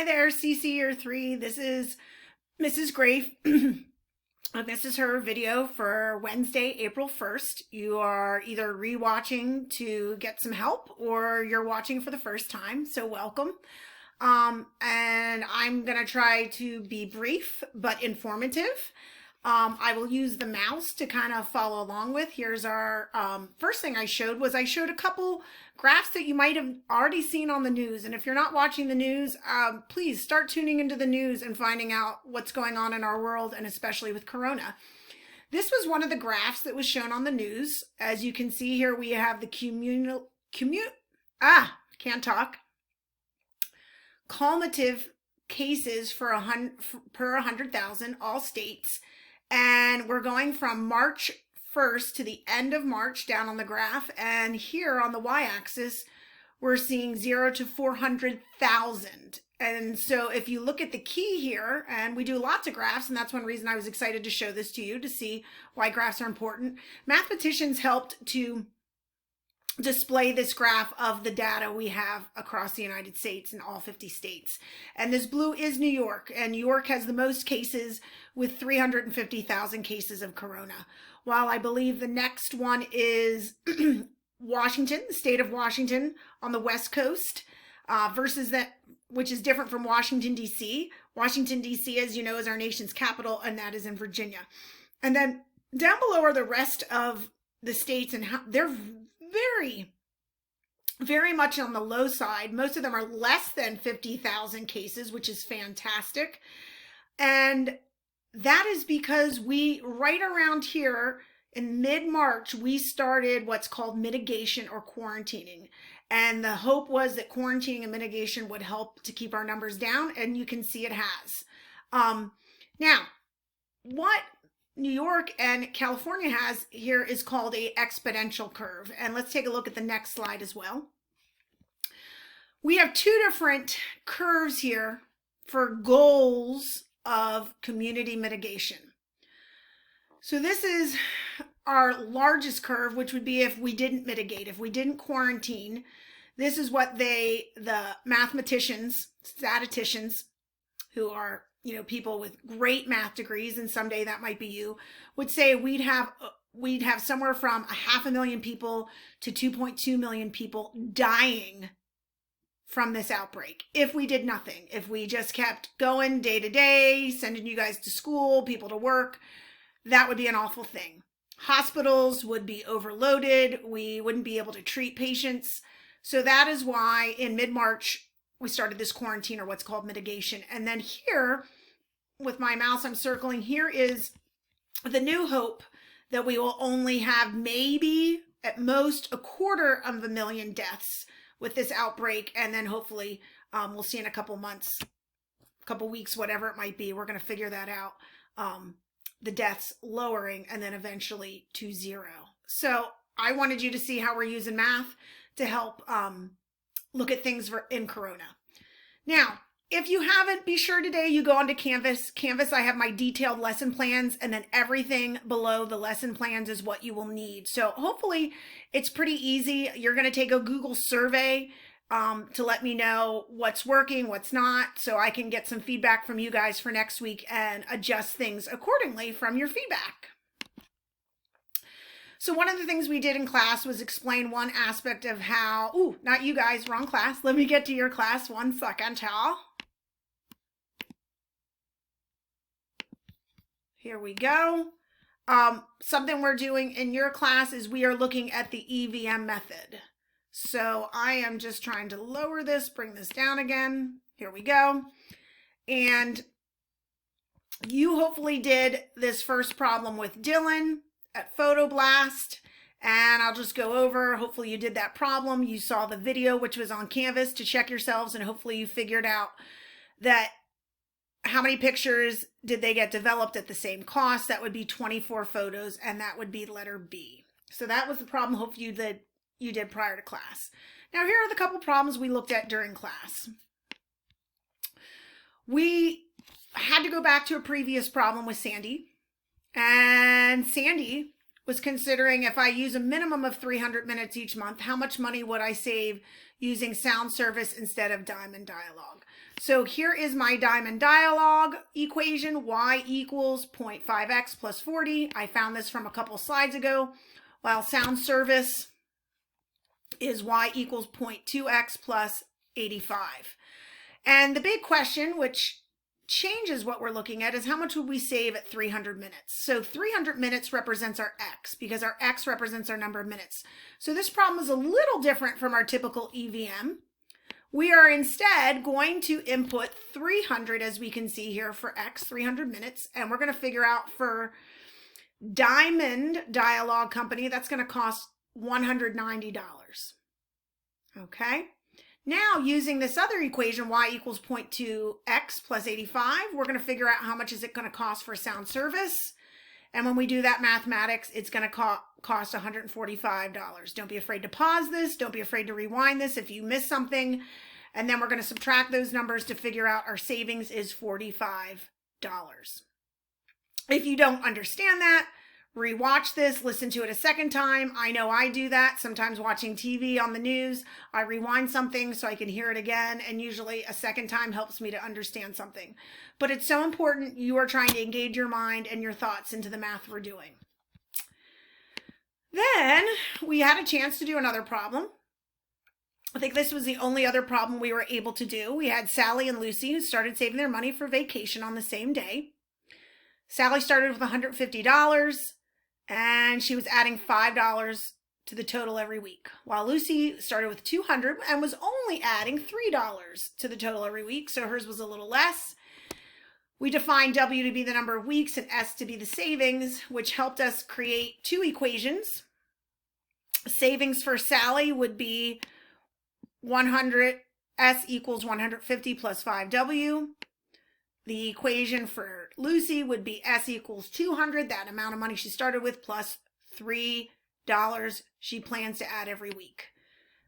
Hi there, CCY3. This is Mrs. Grafe. This is her video for Wednesday, April 1st. You are either rewatching to get some help or you're watching for the first time, so welcome. And I'm going to try to be brief but informative. I will use the mouse to kind of follow along with. Here's our first thing I showed a couple graphs that you might have already seen on the news. And if you're not watching the news, please start tuning into the news and finding out what's going on in our world, and especially with Corona. This was one of the graphs that was shown on the news. As you can see here, we have the cumulative cases per 100,000, all states. And we're going from March 1st to the end of March down on the graph. And here on the y-axis, we're seeing 0 to 400,000. And so if you look at the key here, and we do lots of graphs, and that's one reason I was excited to show this to you, to see why graphs are important. Mathematicians helped to display this graph of the data we have across the United States in all 50 states. And this blue is New York, and New York has the most cases with 350,000 cases of Corona. While I believe the next one is Washington, the state of Washington on the West Coast, versus that, which is different from Washington, D.C. Washington, D.C., as you know, is our nation's capital, and that is in Virginia. And then down below are the rest of the states, and how they're very much on the low side. Most of them are less than 50,000 cases, which is fantastic. And that is because right around here in mid-March, we started what's called mitigation or quarantining. And the hope was that quarantining and mitigation would help to keep our numbers down, and you can see it has. Now, what New York and California has here is called a exponential curve. And let's take a look at the next slide as well. We have two different curves here for goals of community mitigation. So this is our largest curve, which would be if we didn't mitigate, if we didn't quarantine. This is what the mathematicians, statisticians, who are people with great math degrees, and someday that might be you, would say we'd have somewhere from 500,000 people to 2.2 million people dying from this outbreak if we did nothing. If we just kept going day to day, sending you guys to school, people to work, that would be an awful thing. Hospitals would be overloaded. We wouldn't be able to treat patients. So that is why in mid-March, we started this quarantine, or what's called mitigation. And then here, with my mouse, I'm circling, here is the new hope that we will only have maybe at most 250,000 deaths with this outbreak. And then hopefully we'll see in a couple months, couple weeks, whatever it might be, we're going to figure that out. The deaths lowering and then eventually to 0. So I wanted you to see how we're using math to help look at things in Corona. Now, if you haven't, be sure today you go onto Canvas. Canvas, I have my detailed lesson plans, and then everything below the lesson plans is what you will need. So hopefully it's pretty easy. You're going to take a Google survey to let me know what's working, what's not, so I can get some feedback from you guys for next week and adjust things accordingly from your feedback. So one of the things we did in class was explain one aspect of how, not you guys, wrong class. Let me get to your class 1 second, y'all. Here we go. Something we're doing in your class is we are looking at the EVM method. So I am just trying to lower this, bring this down again. Here we go. And you hopefully did this first problem with Dylan at Photoblast, and I'll just go over. Hopefully you did that problem. You saw the video, which was on Canvas, to check yourselves, and hopefully you figured out that how many pictures did they get developed at the same cost. That would be 24 photos, and that would be letter B. So that was the problem hopefully you did prior to class. Now here are the couple problems we looked at during class. We had to go back to a previous problem with Sandy. And Sandy was considering if I use a minimum of 300 minutes each month, how much money would I save using sound service instead of Diamond Dialogue? So here is my Diamond Dialogue equation, y equals 0.5x plus 40. I found this from a couple slides ago, while sound service is y equals 0.2x plus 85. And the big question, which changes what we're looking at, is how much would we save at 300 minutes? So 300 minutes represents our x, because our x represents our number of minutes. So this problem is a little different from our typical EVM. We are instead going to input 300, as we can see here, for x, 300 minutes, and we're going to figure out for Diamond Dialogue Company, that's going to cost $190. Okay? Now, using this other equation, y equals 0.2x plus 85, we're going to figure out how much is it going to cost for sound service. And when we do that mathematics, it's going to cost $145. Don't be afraid to pause this. Don't be afraid to rewind this if you miss something. And then we're going to subtract those numbers to figure out our savings is $45. If you don't understand that, rewatch this, listen to it a second time. I know I do that. Sometimes watching TV on the news, I rewind something so I can hear it again, and usually a second time helps me to understand something. But it's so important you are trying to engage your mind and your thoughts into the math we're doing. Then we had a chance to do another problem. I think this was the only other problem we were able to do. We had Sally and Lucy who started saving their money for vacation on the same day. Sally started with $150. And she was adding $5 to the total every week, while Lucy started with $200 and was only adding $3 to the total every week, so hers was a little less. We defined W to be the number of weeks and S to be the savings, which helped us create two equations. Savings for Sally would be 100, S equals 150 plus 5W. The equation for Lucy would be S equals 200, that amount of money she started with, plus $3 she plans to add every week.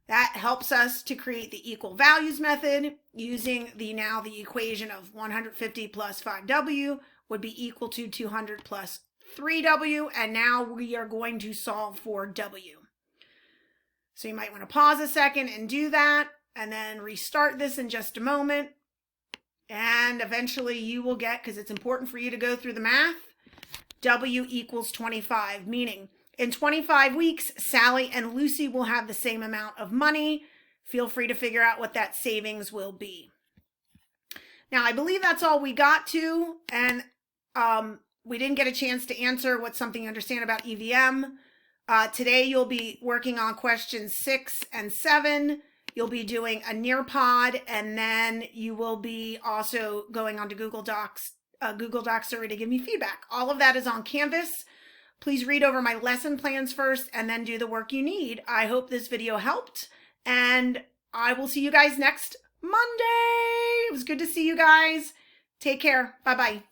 That helps us to create the equal values method using the equation of 150 plus 5W would be equal to 200 plus 3W, and now we are going to solve for W. So you might want to pause a second and do that, and then restart this in just a moment. And eventually you will get, because it's important for you to go through the math, W equals 25, meaning in 25 weeks, Sally and Lucy will have the same amount of money. Feel free to figure out what that savings will be. Now, I believe that's all we got to, and we didn't get a chance to answer what's something you understand about EVM. Today, you'll be working on questions 6 and 7. You'll be doing a Nearpod, and then you will be also going onto Google Docs survey to give me feedback. All of that is on Canvas. Please read over my lesson plans first and then do the work you need. I hope this video helped, and I will see you guys next Monday. It was good to see you guys. Take care. Bye-bye.